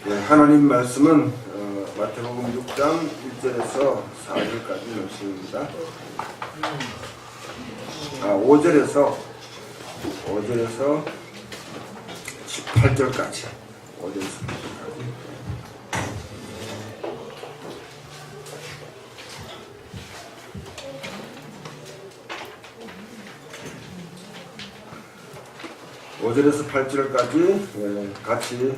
하나님 말씀은 마태복음 6장 1절에서 4절까지 말씀입니다. 5절에서 18절까지 5절에서 18절까지. (5절에서 8절까지) 같이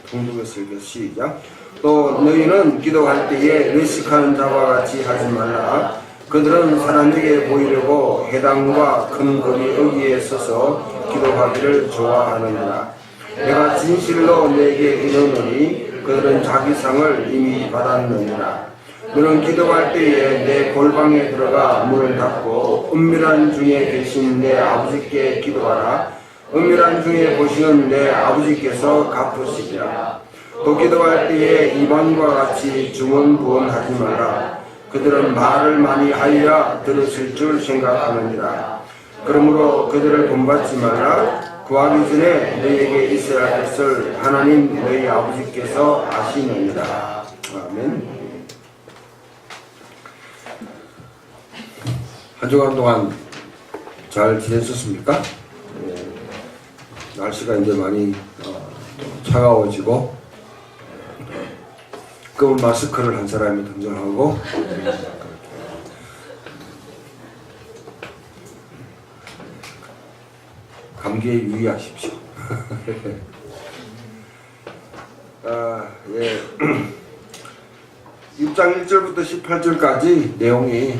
통독해서 읽어 시작. 또 너희는 기도할 때에 외식하는 자와 같이 하지 말라. 그들은 사람에게 보이려고 회당과 큰 거리 어귀에 서서 기도하기를 좋아하느니라. 내가 진실로 내게 이르노니 그들은 자기 상을 이미 받았느니라. 너는 기도할 때에 내 골방에 들어가 문을 닫고 은밀한 중에 계신 내 아버지께 기도하라. 은밀한 중에 보시는 내 아버지께서 갚으시리라. 또 기도할 때에 이방인과 같이 주문부언하지 말라. 그들은 말을 많이 하여야 들으실 줄 생각하느니라. 그러므로 그들을 본받지 말라. 구하기 전에 너희에게 있어야 할 것을 하나님 너희 아버지께서 아시느니라. 아멘. 한 주간 동안 잘 지내셨습니까? 날씨가 이제 많이 차가워지고 검은 마스크를 한 사람이 등장하고 감기에 유의하십시오. 6장 1절부터 18절까지 내용이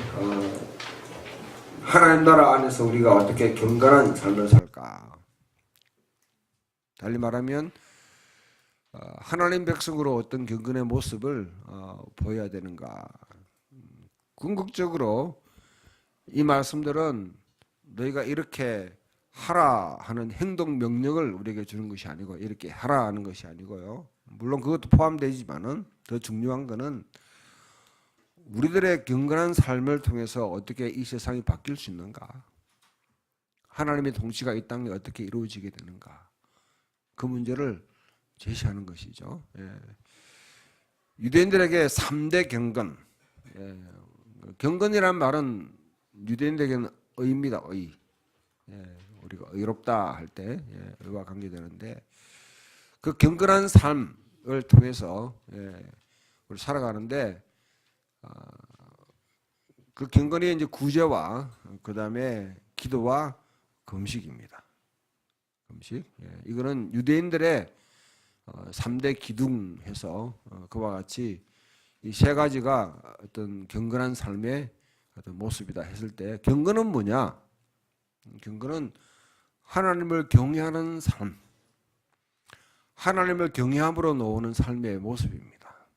하나님 나라 안에서 우리가 어떻게 경건한 삶을 살까. 달리 말하면 하나님 백성으로 어떤 경건의 모습을 보여야 되는가. 궁극적으로 이 말씀들은 너희가 이렇게 하라 하는 행동 명령을 우리에게 주는 것이 아니고 이렇게 하라 하는 것이 아니고요. 물론 그것도 포함되지만은 더 중요한 것은 우리들의 경건한 삶을 통해서 어떻게 이 세상이 바뀔 수 있는가. 하나님의 통치가 이 땅에 어떻게 이루어지게 되는가. 그 문제를 제시하는 것이죠. 유대인들에게 3대 경건. 경건이란 말은 유대인들에게는 의입니다. 의. 우리가 의롭다 할 때 의와 관계되는데 그 경건한 삶을 통해서 우리 살아가는데 그 경건이 이제 구제와 그 다음에 기도와 금식입니다. 금식. 이거는 유대인들의 3대 기둥해서 그와 같이 이 세 가지가 어떤 경건한 삶의 어떤 모습이다 했을 때 경건은 뭐냐? 경건은 하나님을 경외하는 삶, 하나님을 경외함으로 놓는 삶의 모습입니다.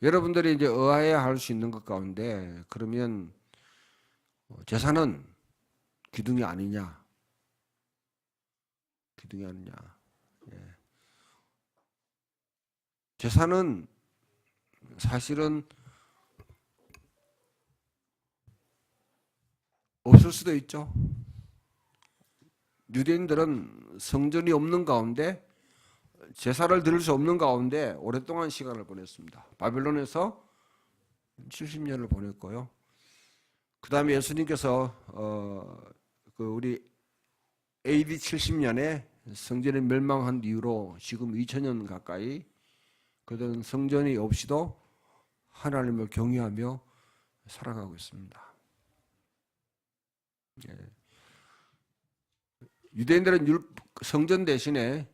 여러분들이 이제 의아해야 할 수 있는 것 가운데 그러면 제사는 기둥이 아니냐? 기둥이 아니냐? 제사는 사실은 없을 수도 있죠. 유대인들은 성전이 없는 가운데 제사를 드릴 수 없는 가운데 오랫동안 시간을 보냈습니다. 바벨론에서 70년을 보냈고요. 그 다음에 예수님께서 우리 AD 70년에 성전이 멸망한 이후로 지금 2000년 가까이 그들은 성전이 없이도 하나님을 경외하며 살아가고 있습니다. 유대인들은 성전 대신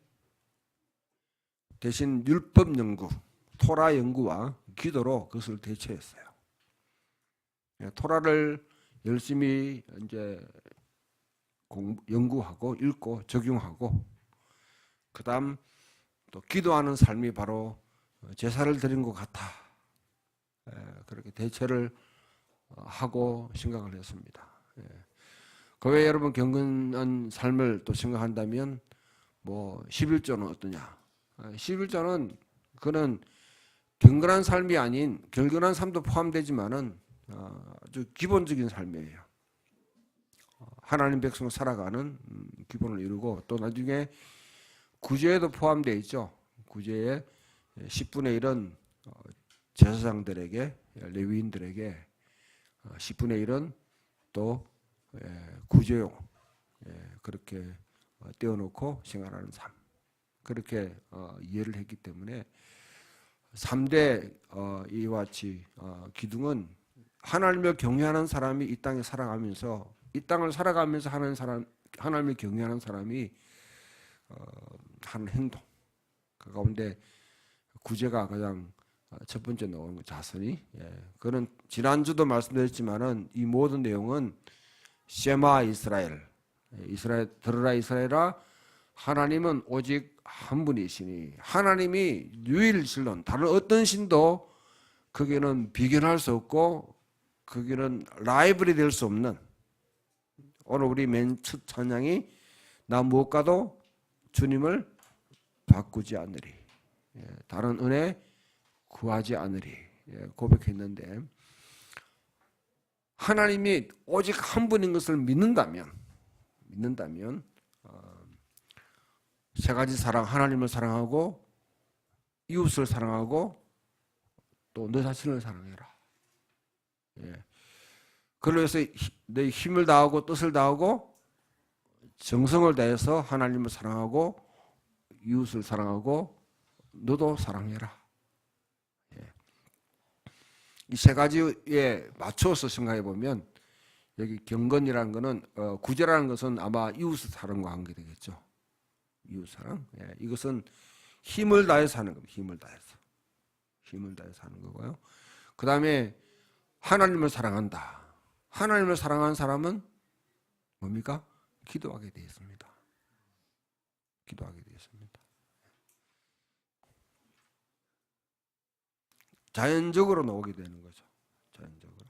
율법 연구, 토라 연구와 기도로 그것을 대체했어요. 토라를 열심히 이제 연구하고 읽고 적용하고 그다음 또 기도하는 삶이 바로 제사를 드린 것 같아. 그렇게 대체를 하고 생각을 했습니다. 그 외에 여러분 경건한 삶을 또 생각한다면 뭐 11조는 어떠냐? 11조는 그는 경건한 삶이 아닌 경건한 삶도 포함되지만은 아주 기본적인 삶이에요. 하나님 백성 살아가는 기본을 이루고 또 나중에 구제에도 포함되어 있죠. 구제의 10분의 1은 제사장들에게 레위인들에게 10분의 1은 또 구제용 그렇게 떼어놓고 생활하는 삶 그렇게 이해를 했기 때문에 3대 이와 같이 기둥은 하나님을 경외하는 사람이 이 땅에 살아가면서 이 땅을 살아가면서 하나님을 경외하는 사람이 하는 행동 그 가운데 구제가 가장 첫 번째 나오는 거 자선이 그는 지난주도 말씀드렸지만은 이 모든 내용은 쉐마 이스라엘 들으라 이스라엘아 하나님은 오직 한 분이시니 하나님이 유일신론 다른 어떤 신도 거기는 비견할 수 없고 거기는 라이벌이 될 수 없는 오늘 우리 맨 첫 찬양이 나 무엇과도 주님을 바꾸지 않으리 다른 은혜 구하지 않으리 고백했는데 하나님이 오직 한 분인 것을 믿는다면 세 가지 사랑 하나님을 사랑하고 이웃을 사랑하고 또 너 자신을 사랑해라. 그걸 위해서 내 힘을 다하고 뜻을 다하고 정성을 다해서 하나님을 사랑하고 이웃을 사랑하고 너도 사랑해라. 이 세 가지에 맞춰서 생각해 보면 여기 경건이라는 것은 구제라는 것은 아마 이웃 사랑과 관계되겠죠. 이웃 사랑. 이것은 힘을 다해서 하는 겁니다. 힘을 다해서 하는 거고요. 그 다음에 하나님을 사랑한다. 하나님을 사랑하는 사람은 뭡니까? 기도하게 되어 있습니다. 기도하게 되어 있습니다. 자연적으로 나오게 되는 거죠. 자연적으로.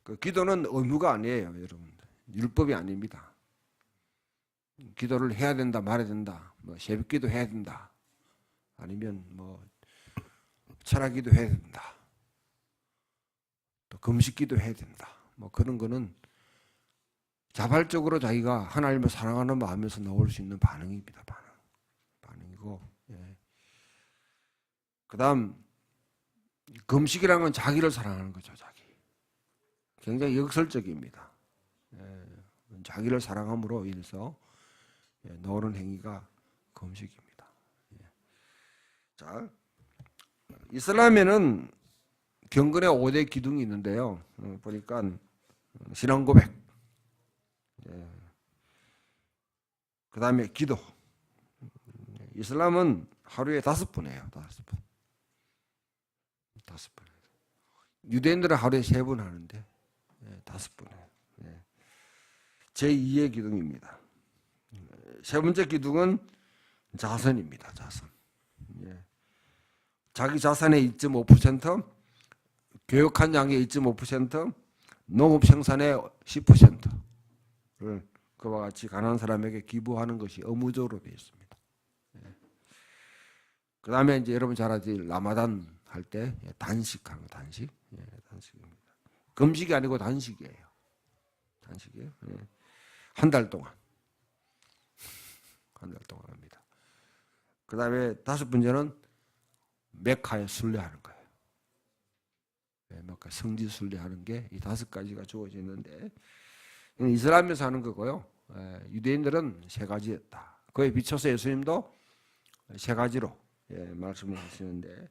그 기도는 의무가 아니에요, 여러분들. 율법이 아닙니다. 기도를 해야 된다, 말해야 된다, 뭐 새벽기도 해야 된다, 아니면 뭐 철학기도 해야 된다, 또 금식기도 해야 된다. 뭐 그런 거는 자발적으로 자기가 하나님을 사랑하는 마음에서 나올 수 있는 반응입니다. 반응이고. 그다음 금식이라는 건 자기를 사랑하는 거죠. 자기. 굉장히 역설적입니다. 자기를 사랑함으로 인해서 나오는 행위가 금식입니다. 자, 이슬람에는 경건의 5대 기둥이 있는데요. 보니까 신앙 고백, 그 다음에 기도. 이슬람은 하루에 5번 해요. 5번. 유대인들은 하루에 3번 하는데 5번 해요. 제2의 기둥입니다. 세 번째 기둥은 자선입니다. 자선. 자기 자산의 2.5%, 교육한 양의 2.5%, 농업 생산의 10%를 그와 같이 가난한 사람에게 기부하는 것이 의무적으로 되어 있습니다. 그 다음에 이제 여러분 잘 아시는 라마단 할 때 단식하는 거, 단식입니다. 금식이 아니고 단식이에요. 한 달 동안 합니다. 그 다음에 5번째는 메카에 순례하는 거예요. 메카 성지 순례하는 게 이 5가지가 주어져 있는데 이슬람에서 하는 거고요. 유대인들은 3가지였다. 그에 비춰서 예수님도 3가지로 말씀을 하시는데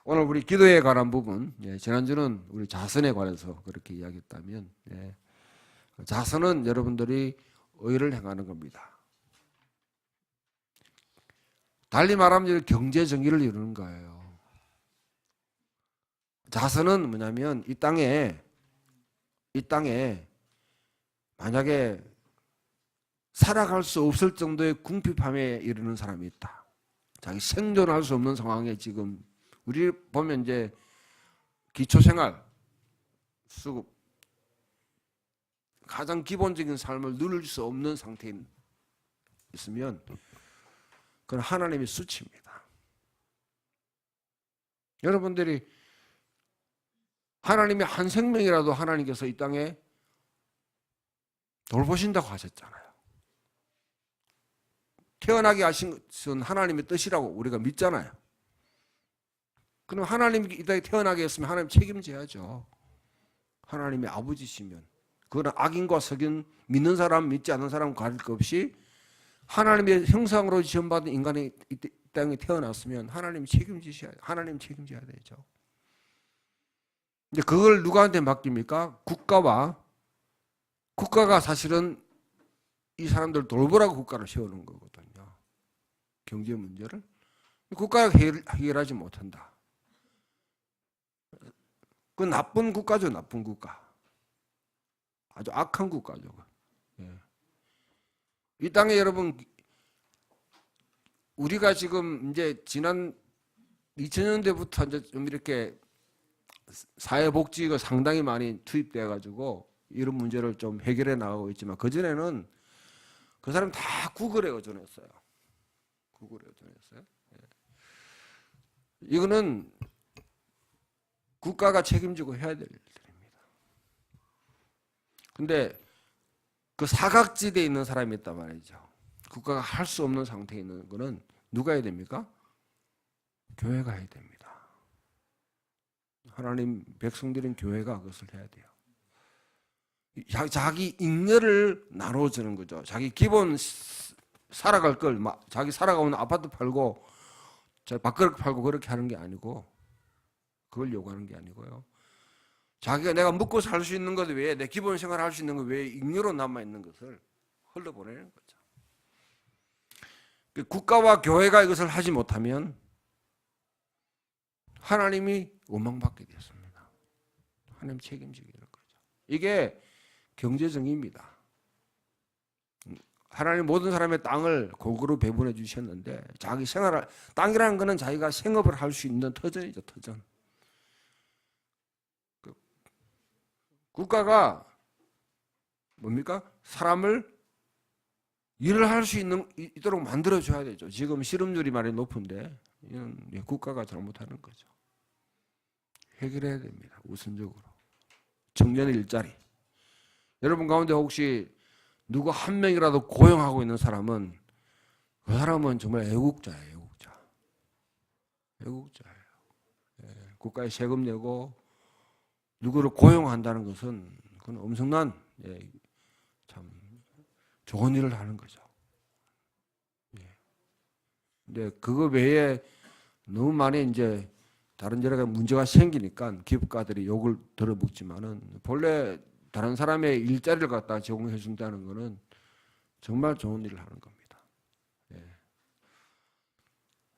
오늘 우리 기도에 관한 부분, 지난주는 우리 자선에 관해서 그렇게 이야기했다면 자선은 여러분들이 의를 행하는 겁니다. 달리 말하면 경제 정의를 이루는 거예요. 자선은 뭐냐면 이 땅에 만약에 살아갈 수 없을 정도의 궁핍함에 이르는 사람이 있다. 자기 생존할 수 없는 상황에 지금 우리 보면 이제 기초생활, 수급, 가장 기본적인 삶을 누릴 수 없는 상태에 있으면 그건 하나님의 수치입니다. 여러분들이 하나님의 한 생명이라도 하나님께서 이 땅에 돌보신다고 하셨잖아요. 태어나게 하신 것은 하나님의 뜻이라고 우리가 믿잖아요. 그럼 하나님이 이 땅에 태어나게 했으면 하나님 책임져야죠. 하나님의 아버지시면. 그거는 악인과 석인, 믿는 사람, 믿지 않는 사람 가릴 것 없이 하나님의 형상으로 지원받은 인간이 이 땅에 태어났으면 하나님이 하나님 책임져야 되죠. 근데 그걸 누구한테 맡깁니까? 국가가 사실은 이 사람들 돌보라고 국가를 세우는 거거든요. 경제 문제를. 국가가 해결하지 못한다. 그 나쁜 국가죠, 나쁜 국가. 아주 악한 국가죠. 예. 이 땅에 여러분, 우리가 지금 이제 지난 2000년대부터 이제 좀 이렇게 사회복지가 상당히 많이 투입돼 가지고 이런 문제를 좀 해결해 나가고 있지만 그전에는 그 사람 다 구글에 의존했어요. 구글에 의존했어요. 예. 이거는 국가가 책임지고 해야 될 일들입니다. 근데 그 사각지대에 있는 사람이 있단 말이죠. 국가가 할 수 없는 상태에 있는 거는 누가 해야 됩니까? 교회가 해야 됩니다. 하나님 백성들인 교회가 그것을 해야 돼요. 자기 잉여를 나눠주는 거죠. 자기 기본 살아갈 걸, 자기 살아가는 아파트 팔고 밥그릇 팔고 그렇게 하는 게 아니고, 그걸 요구하는 게 아니고요. 자기가 내가 먹고 살 수 있는 것 외에, 내 기본 생활을 할 수 있는 것 외에 잉여로 남아있는 것을 흘려보내는 거죠. 국가와 교회가 이것을 하지 못하면 하나님이 원망받게 됐습니다. 하나님 책임지게 될 거죠. 이게 경제정의입니다. 하나님 모든 사람의 땅을 골고루 배분해 주셨는데 자기 생활을, 땅이라는 것은 자기가 생업을 할 수 있는 터전이죠, 터전. 국가가 뭡니까? 사람을 일을 할 수 있도록 만들어줘야 되죠. 지금 실업률이 많이 높은데 이건 국가가 잘못하는 거죠. 해결해야 됩니다. 우선적으로. 청년의 일자리. 여러분 가운데 혹시 누구 한 명이라도 고용하고 있는 사람은 그 사람은 정말 애국자예요. 애국자예요. 예, 국가에 세금 내고 누구를 고용한다는 것은 그건 엄청난, 참 좋은 일을 하는 거죠. 근데 그거 외에 너무 많이 이제 다른 여러 가지 문제가 생기니까 기업가들이 욕을 들어먹지만은 본래 다른 사람의 일자리를 갖다 제공해 준다는 것은 정말 좋은 일을 하는 겁니다.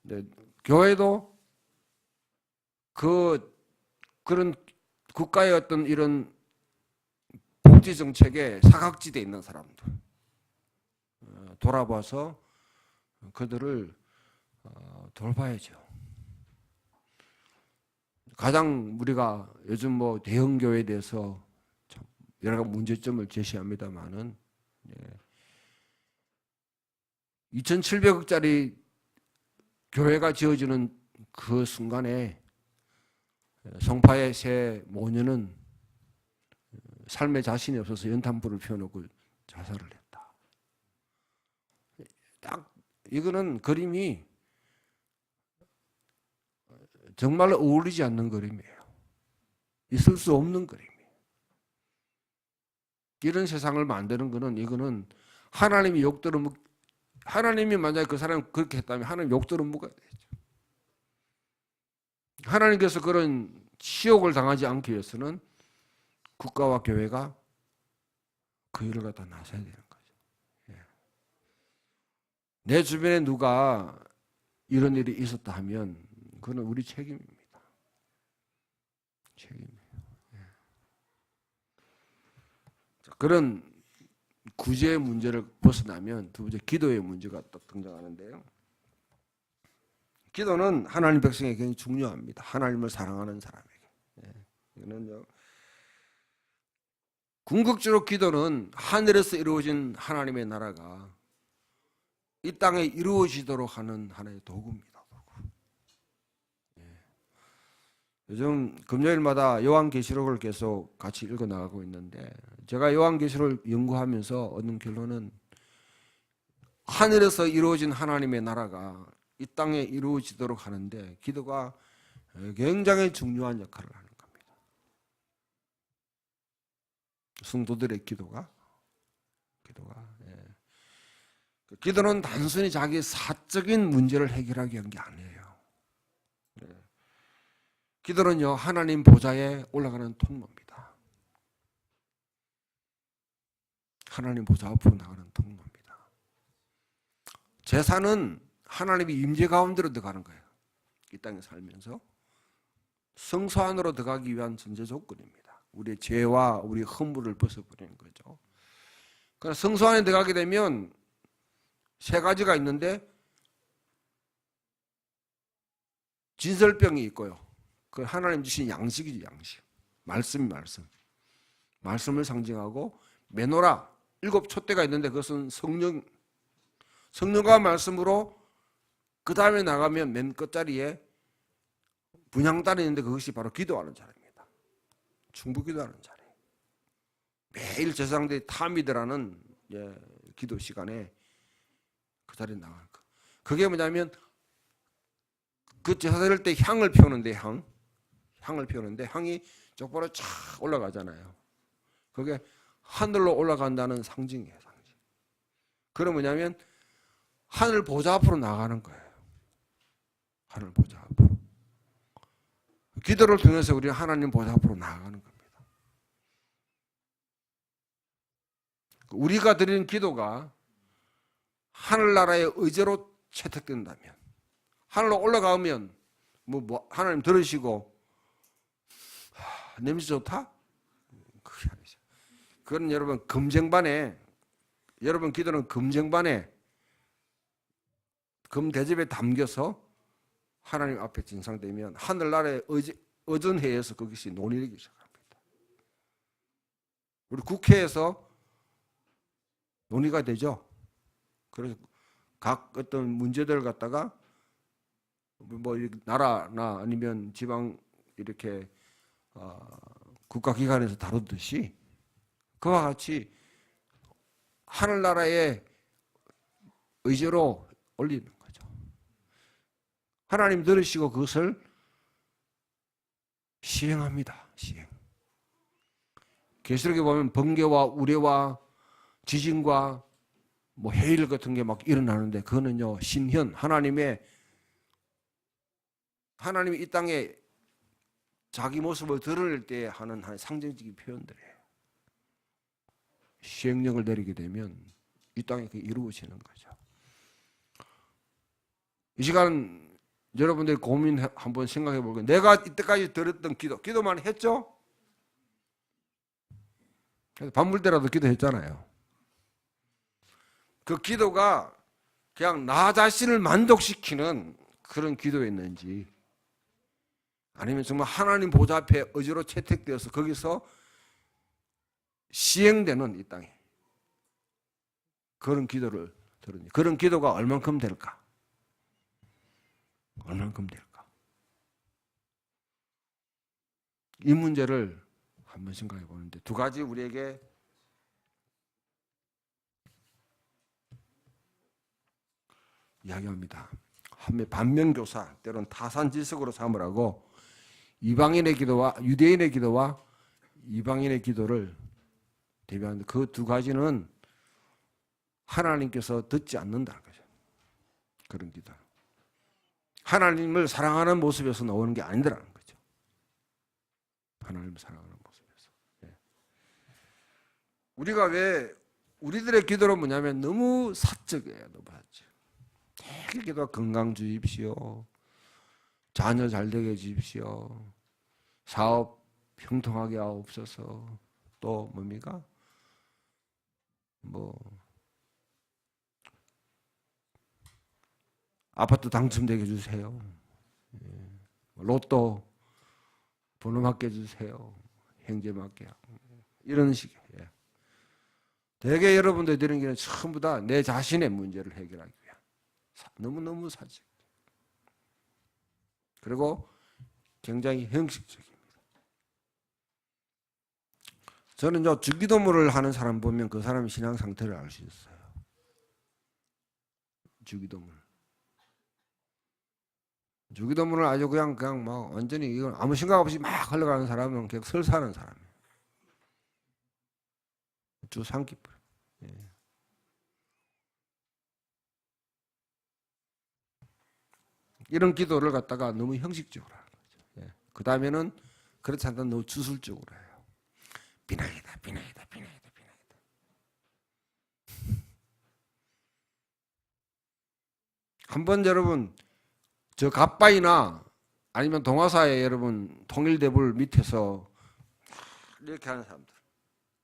근데 교회도 그런 국가의 어떤 이런 복지 정책에 사각지대에 있는 사람들 돌아봐서 그들을 돌봐야죠. 가장 우리가 요즘 뭐 대형 교회에 대해서 참 여러 가지 문제점을 제시합니다만은 2,700억짜리 교회가 지어지는 그 순간에 성파의 새 모녀는 삶에 자신이 없어서 연탄불을 피워놓고 자살을 했다. 딱 이거는 그림이 정말 어울리지 않는 그림이에요. 있을 수 없는 그림이에요. 이런 세상을 만드는 거는 이거는 하나님이 하나님이 만약에 그 사람이 그렇게 했다면 하나님 욕들어 먹어야 되죠. 하나님께서 그런 치욕을 당하지 않기 위해서는 국가와 교회가 그 일을 갖다 나서야 되는 거죠. 내 주변에 누가 이런 일이 있었다 하면 그건 우리 책임입니다. 책임이에요. 그런 구제의 문제를 벗어나면 두 번째 기도의 문제가 또 등장하는데요. 기도는 하나님 백성에게 굉장히 중요합니다. 하나님을 사랑하는 사람에게. 이거는요. 궁극적으로 기도는 하늘에서 이루어진 하나님의 나라가 이 땅에 이루어지도록 하는 하나의 도구입니다. 요즘 금요일마다 요한계시록을 계속 같이 읽어 나가고 있는데 제가 요한계시록을 연구하면서 얻는 결론은 하늘에서 이루어진 하나님의 나라가 이 땅에 이루어지도록 하는데 기도가 굉장히 중요한 역할을 하는 겁니다. 성도들의 기도가 기도는 단순히 자기 사적인 문제를 해결하기 위한 게 아니에요. 기도는요, 하나님 보좌에 올라가는 통로입니다. 하나님 보좌 앞으로 나가는 통로입니다. 제사는 하나님의 임재 가운데로 들어가는 거예요. 이 땅에 살면서 성소 안으로 들어가기 위한 전제 조건입니다. 우리의 죄와 우리의 허물을 벗어버리는 거죠. 그러나 성소 안에 들어가게 되면 세 가지가 있는데 진설병이 있고요. 그 하나님 주신 양식이지, 양식. 말씀이 말씀. 말씀을 상징하고 메노라 7 촛대가 있는데 그것은 성령과 말씀으로 그 다음에 나가면 맨 끝자리에 분향단이 있는데 그것이 바로 기도하는 자리입니다. 충부기도하는 자리. 매일 제사장들이 타미드라는 기도 시간에 그 자리에 나가는 거. 그게 뭐냐면 그 제사 드릴 때 향을 피우는데 향을 피우는데 향이 쪽바로 쫙 올라가잖아요. 그게 하늘로 올라간다는 상징이에요, 상징. 그럼 뭐냐면 하늘 보좌 앞으로 나가는 거예요. 하늘 보좌 앞으로. 기도를 통해서 우리는 하나님 보좌 앞으로 나아가는 겁니다. 우리가 드리는 기도가 하늘나라의 의제로 채택된다면, 하늘로 올라가면 하나님 들으시고 냄새 좋다? 그게 아니죠. 그건 여러분 여러분 기도는 금쟁반에 금대접에 담겨서 하나님 앞에 진상되면 하늘나라의 의전회에서 그것이 논의되기 시작합니다. 우리 국회에서 논의가 되죠. 그래서 각 어떤 문제들을 갖다가 나라나 아니면 지방 이렇게 국가기관에서 다루듯이 그와 같이 하늘나라의 의제로 올리는 거죠. 하나님 들으시고 그것을 시행합니다. 시행. 계시록에 보면 번개와 우레와 지진과 해일 같은 게 막 일어나는데 그거는요 신현 하나님이 이 땅에 자기 모습을 드러낼 때 하는 상징적인 표현들이에요. 시행령을 내리게 되면 이 땅에 그게 이루어지는 거죠. 이 시간 여러분들이 고민 한번 생각해 볼게요. 내가 이때까지 드렸던 기도만 했죠? 밤물 때라도 기도했잖아요. 그 기도가 그냥 나 자신을 만족시키는 그런 기도였는지 아니면 정말 하나님 보좌 앞에 의지로 채택되어서 거기서 시행되는 이 땅에 그런 기도를 들으니 그런 기도가 얼만큼 될까? 얼만큼 될까? 이 문제를 한번 생각해 보는데 두 가지 우리에게 이야기합니다. 반면교사 때로는 타산지석으로 삼으라고 이방인의 기도와 유대인의 기도와 이방인의 기도를 대비하는데 그 두 가지는 하나님께서 듣지 않는다는 거죠. 그런 기도. 하나님을 사랑하는 모습에서 나오는 게 아니더라는 거죠. 하나님을 사랑하는 모습에서. 우리가 왜 우리들의 기도는 뭐냐면 너무 사적이에요. 너무 사적. 되게 기도가 건강 주십시오. 자녀 잘 되게 해주십시오. 사업 형통하게 하옵소서. 또 뭡니까? 아파트 당첨되게 해주세요. 로또 번호 맞게 해주세요. 행제 맞게 하고 이런 식이에요. 대개 여러분들이 드리는 게 전부 다 내 자신의 문제를 해결하기 위한 너무너무 사적. 그리고 굉장히 형식적입니다. 저는 주기도문을 하는 사람 보면 그 사람의 신앙 상태를 알 수 있어요. 주기도문을 아주 그냥 막 완전히 이건 아무 생각 없이 막 흘러가는 사람은 그냥 설사하는 사람이에요. 주 삼키불. 예. 이런 기도를 갖다가 너무 형식적으로 하는 거죠. 예. 그 다음에는 그렇지 않다 너무 주술적으로 해요. 비나이다. 한번 여러분 저 갓바위나 아니면 동화사에 여러분 통일대불 밑에서 이렇게 하는 사람들.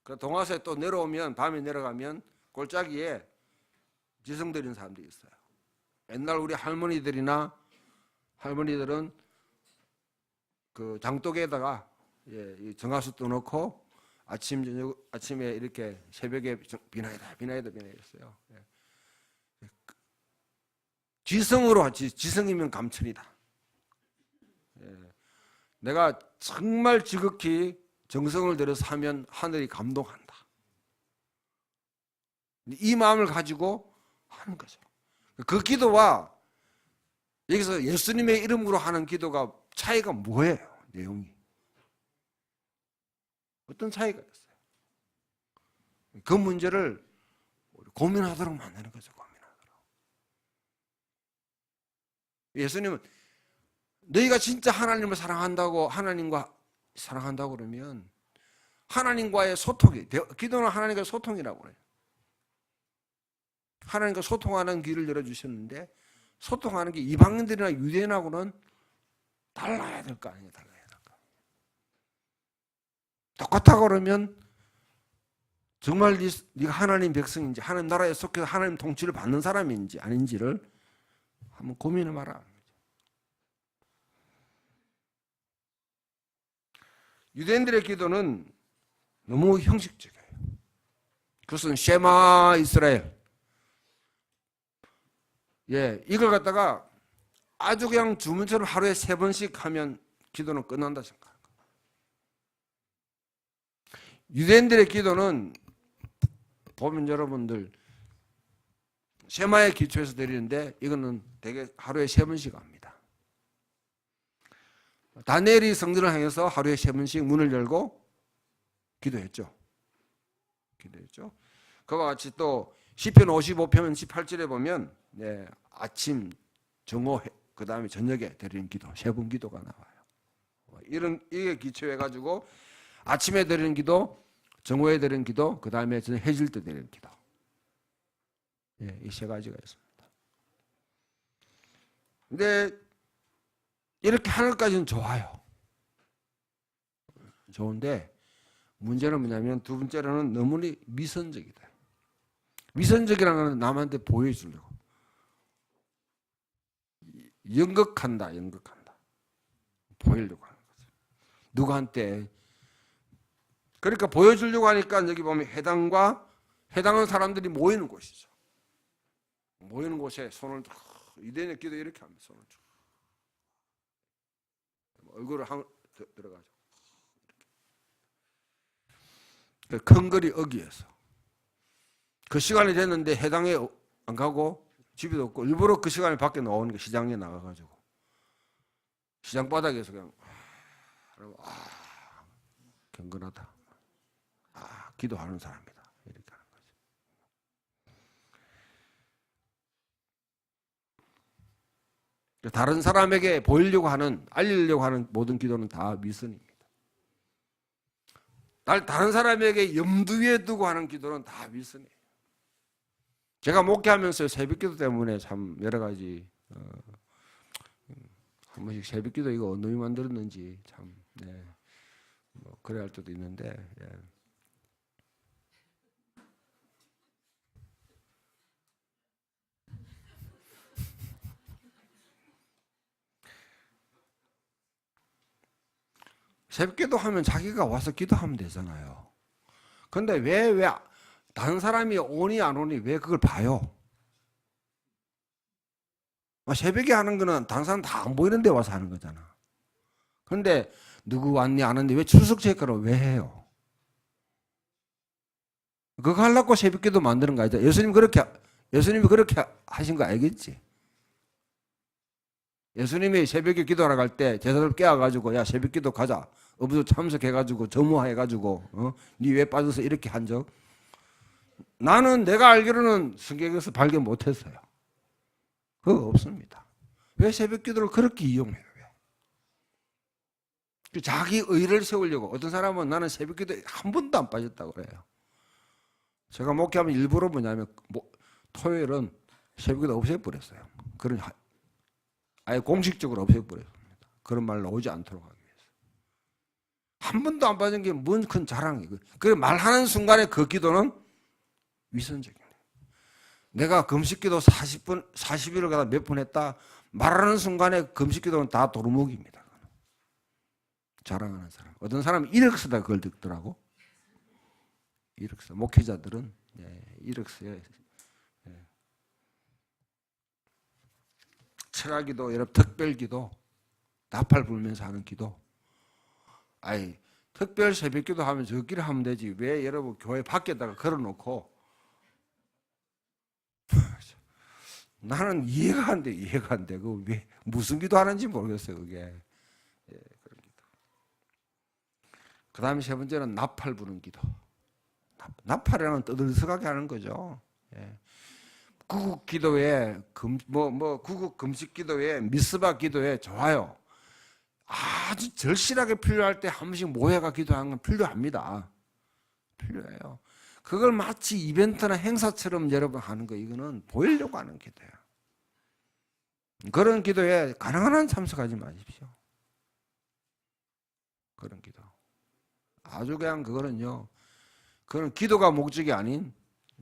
그 동화사에 또 내려오면 밤에 내려가면 골짜기에 지성 드리는 사람들이 있어요. 옛날 우리 할머니들은 그 장독에다가 이 정화수 떠놓고 아침에 이렇게 새벽에 비나이다 했어요. 지성으로 하지. 지성이면 감천이다. 내가 정말 지극히 정성을 들여서 하면 하늘이 감동한다. 이 마음을 가지고 하는 거죠. 그 기도와 여기서 예수님의 이름으로 하는 기도가 차이가 뭐예요? 내용이. 어떤 차이가 있어요? 그 문제를 고민하도록 만드는 거죠. 예수님은 너희가 진짜 하나님을 사랑한다고 하나님과 사랑한다고 그러면 하나님과의 소통이 기도는 하나님과의 소통이라고 그래요. 하나님과 소통하는 길을 열어주셨는데 소통하는 게 이방인들이나 유대인하고는 달라야 될 거 아니에요. 달라야 될 거. 똑같다고 그러면 정말 네가 하나님 백성인지 하나님 나라에 속해서 하나님 통치를 받는 사람인지 아닌지를 한번 고민해 봐라. 유대인들의 기도는 너무 형식적이에요. 그것은 쉐마 이스라엘. 이걸 갖다가 아주 그냥 주문처럼 하루에 3번씩 하면 기도는 끝난다 생각해요. 유대인들의 기도는 보면 여러분들 쉐마에 기초해서 드리는데 이거는 대개 하루에 3번씩 합니다. 다니엘이 성전을 향해서 하루에 3번씩 문을 열고 기도했죠. 그와 같이 또 시편 55편 18절에 보면 아침, 정오, 그 다음에 저녁에 드리는 기도, 3번 기도가 나와요. 이게 기초해가지고 아침에 드리는 기도, 정오에 드리는 기도, 그 다음에 해질 때 드리는 기도. 이 3가지가 있습니다. 근데 이렇게 하는 것까지는 좋아요. 좋은데 문제는 뭐냐면 두 번째로는 너무나 미선적이다. 미선적이라는 건 남한테 보여주려고. 연극한다. 보이려고 하는 거죠. 누구한테. 그러니까 보여주려고 하니까 여기 보면 해당하는 사람들이 모이는 곳이죠. 모이는 곳에 손을 유대인의 기도 이렇게 합니다. 손을 쭉. 얼굴을 들어가죠. 큰 거리 어기에서 그 시간이 됐는데 해당에 안 가고 집에도 없고 일부러 그 시간에 밖에 나오는 게 시장에 나가가지고 시장 바닥에서 그냥 경건하다. 기도하는 사람이다. 이렇게 하는 거죠. 다른 사람에게 보이려고 하는, 알리려고 하는 모든 기도는 다 미선입니다. 다른 사람에게 염두에 두고 하는 기도는 다 미선이에요. 제가 목회하면서 새벽기도 때문에 참 여러 가지 한 번씩 새벽기도 이거 어느 놈이 만들었는지 참 뭐 그래야 할 때도 있는데 새벽기도 하면 자기가 와서 기도하면 되잖아요. 근데 왜 다른 사람이 오니 안 오니 왜 그걸 봐요? 새벽에 하는 거는 다른 사람 다 안 보이는 데 와서 하는 거잖아. 근데 누구 왔니 안 왔니 왜 출석 체크를 왜 해요? 그거 하려고 새벽기도 만드는 거 아니죠? 예수님이 그렇게 하신 거 알겠지? 예수님이 새벽에 기도하러 갈 때 제자들 깨워가지고 야 새벽기도 가자. 어부도 참석해가지고 점호해가지고 니 왜 빠져서 이렇게 한 적? 나는 내가 알기로는 성경에서 발견 못했어요. 그거 없습니다. 왜 새벽기도를 그렇게 이용해요? 왜? 자기 의를 세우려고. 어떤 사람은 나는 새벽기도에 한 번도 안 빠졌다고 그래요. 제가 목회하면 일부러 뭐냐면 토요일은 새벽기도 없애버렸어요. 그런 아예 공식적으로 없애버렸습니다. 그런 말 나오지 않도록 하기 위해서. 한 번도 안 빠진 게 뭔 큰 자랑이고. 그 말하는 순간에 그 기도는 위선적이에요. 내가 금식기도 40분, 40일을 가다 몇 분 했다. 말하는 순간에 금식기도는 다 도루묵입니다. 자랑하는 사람. 어떤 사람은 이력서다 그걸 듣더라고. 이력서. 목회자들은 이력서에 철학기도, 여러분 특별기도, 나팔 불면서 하는 기도. 아이 특별 새벽기도 하면 저끼리 하면 되지. 왜 여러분 교회 밖에다가 걸어놓고 나는 이해가 안 돼. 그 왜 무슨 기도 하는지 모르겠어요. 그게. 그런 기도. 그다음에 세 번째는 나팔 부는 기도. 나팔이라는 떠들썩하게 하는 거죠. 구국 기도에 구국 금식 기도에 미스바 기도에 좋아요. 아주 절실하게 필요할 때 한 번씩 모여가 기도하는 건 필요합니다. 필요해요. 그걸 마치 이벤트나 행사처럼 여러분 하는 거 이거는 보이려고 하는 기도예요. 그런 기도에 가능한 한 참석하지 마십시오. 그런 기도. 아주 그냥 그거는요. 그건 기도가 목적이 아닌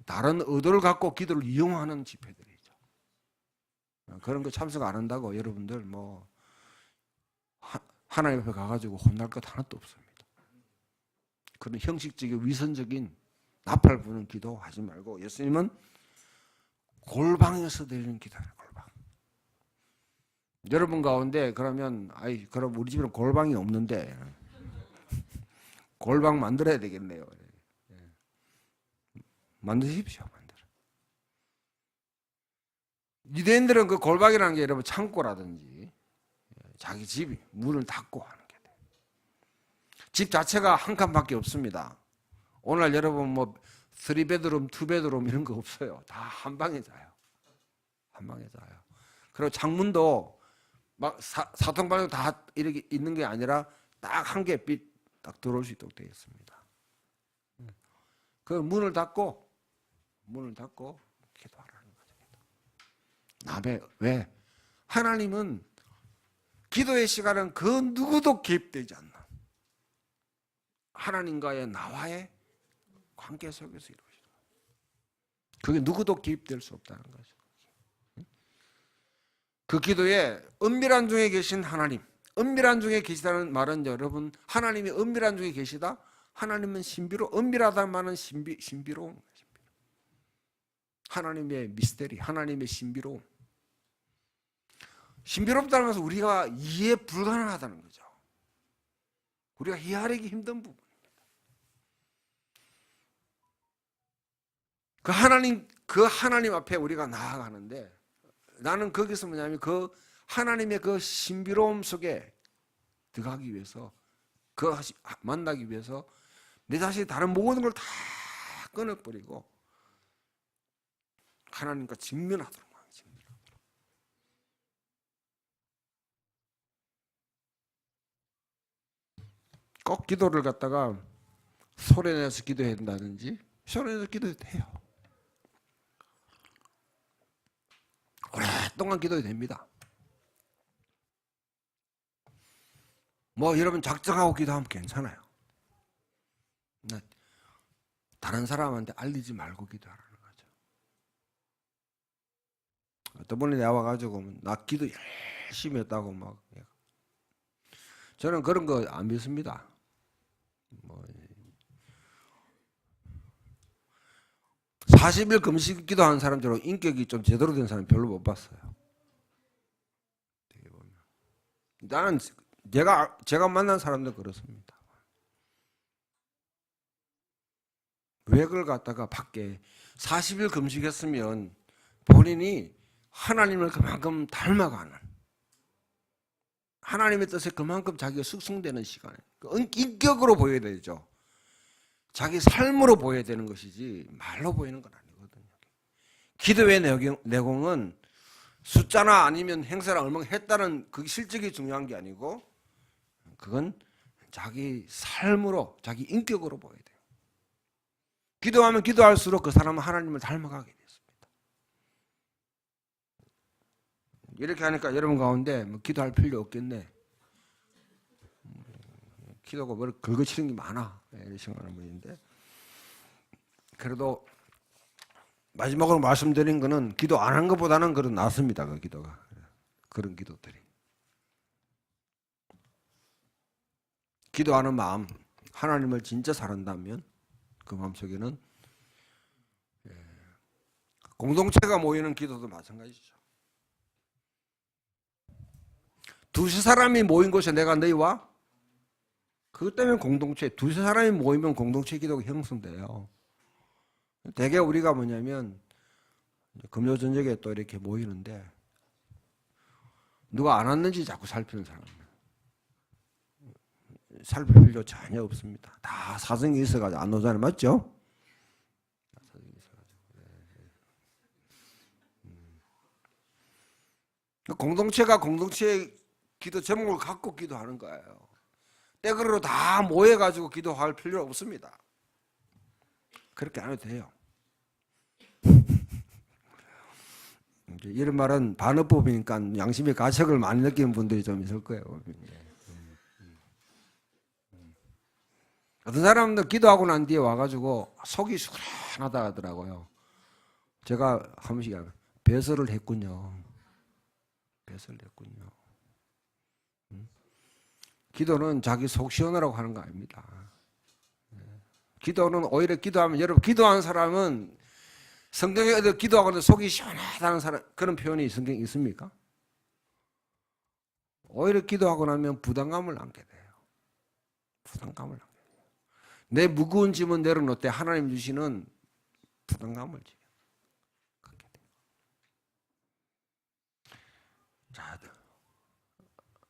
다른 의도를 갖고 기도를 이용하는 집회들이죠. 그런 거 참석 안 한다고 여러분들 하나님 앞에 가가지고 혼날 것 하나도 없습니다. 그런 형식적인 위선적인 나팔 부는 기도 하지 말고 예수님은 골방에서 드리는 기도예요. 골방. 여러분 가운데 그러면 그럼 우리 집에는 골방이 없는데 골방 만들어야 되겠네요. 만드십시오. 유대인들은 그 골방이라는 게 여러분 창고라든지 자기 집이 문을 닫고 하는 게 돼요. 집 자체가 한 칸밖에 없습니다. 오늘 여러분 3베드룸, 2베드룸 이런 거 없어요. 다 한 방에 자요. 한 방에 자요. 그리고 창문도 막 사통방도 다 이렇게 있는 게 아니라 딱 한 개 빛 딱 들어올 수 있도록 되어 있습니다. 그 문을 닫고 기도하라는 거죠. 왜? 하나님은 기도의 시간은 그 누구도 개입되지 않는 하나님과의 나와의 관계 속에서 이루어지는 거예요. 그게 누구도 개입될 수 없다는 거죠. 그 기도에 은밀한 중에 계신 하나님, 은밀한 중에 계시다는 말은 여러분 하나님이 은밀한 중에 계시다? 하나님은 은밀하다는 말은 신비로운 거예요. 하나님의 미스테리, 하나님의 신비로움. 신비롭다는 것은 우리가 이해 불가능하다는 거죠. 우리가 이해하기 힘든 부분입니다. 그 하나님 앞에 우리가 나아가는데 나는 거기서 뭐냐면 그 하나님의 그 신비로움 속에 들어가기 위해서 만나기 위해서 내 자신이 다른 모든 걸 다 끊어버리고 하나님과 직면하도록. 꼭 기도를 갖다가 소리내서 기도해야 된다든지 소리내서 기도해도 돼요. 오랫동안 기도해도 됩니다. 여러분 작정하고 기도하면 괜찮아요. 다른 사람한테 알리지 말고 기도하라는 거죠. 어떤 분이 나와가지고 나 기도 열심히 했다고 저는 그런 거 안 믿습니다. 40일 금식 기도하는 사람들은 인격이 좀 제대로 된 사람 별로 못 봤어요. 나는 제가 만난 사람들 그렇습니다. 왜 그걸 갖다가 밖에 40일 금식했으면 본인이 하나님을 그만큼 닮아가는, 하나님의 뜻에 그만큼 자기가 숙성되는 시간에 인격으로 보여야 되죠. 자기 삶으로 보여야 되는 것이지 말로 보이는 건 아니거든요. 기도의 내공은 숫자나 아니면 행사를 얼마나 했다는 그게 실적이 중요한 게 아니고, 그건 자기 삶으로, 자기 인격으로 보여야 돼요. 기도하면 기도할수록 그 사람은 하나님을 닮아가게 됐습니다. 이렇게 하니까 여러분 가운데 뭐 기도할 필요 없겠네, 기도가 뭘 긁어치는 게 많아, 이렇게 생각하는 분인데, 그래도 마지막으로 말씀드린 거는 기도 안 한 것보다는 그런 낫습니다. 그 기도가, 그런 기도들이. 기도하는 마음, 하나님을 진짜 사랑한다면 그 마음속에는 공동체가 모이는 기도도 마찬가지죠. 두세 사람이 모인 곳에 내가 너희와, 그것 때문에 공동체, 두세 사람이 모이면 공동체 기도가 형성돼요. 대개 우리가 뭐냐면 금요 저녁에 또 이렇게 모이는데 누가 안 왔는지 자꾸 살피는 사람, 살필 필요 전혀 없습니다. 다 사정이 있어가지고 안 오잖아요. 맞죠? 공동체가 공동체의 기도 제목을 갖고 기도하는 거예요. 떼그러로 다 모여가지고 기도할 필요 없습니다. 그렇게 안 해도 돼요. 이런 말은 반어법이니까 양심의 가책을 많이 느끼는 분들이 좀 있을 거예요. 어떤 사람들 기도하고 난 뒤에 와가지고 속이 수그란하다 하더라고요. 제가 한 번씩 배설을 했군요. 배설을 했군요. 기도는 자기 속 시원하라고 하는 거 아닙니다. 기도는 오히려 기도하면, 여러분 기도하는 사람은 성경에 어디 기도하고 속이 시원하다는 사람, 그런 표현이 성경에 있습니까? 오히려 기도하고 나면 부담감을 안게 돼요. 부담감을 안게 돼요. 내 무거운 짐은 내려놓을 때 하나님 주시는 부담감을 갖게 돼요. 자,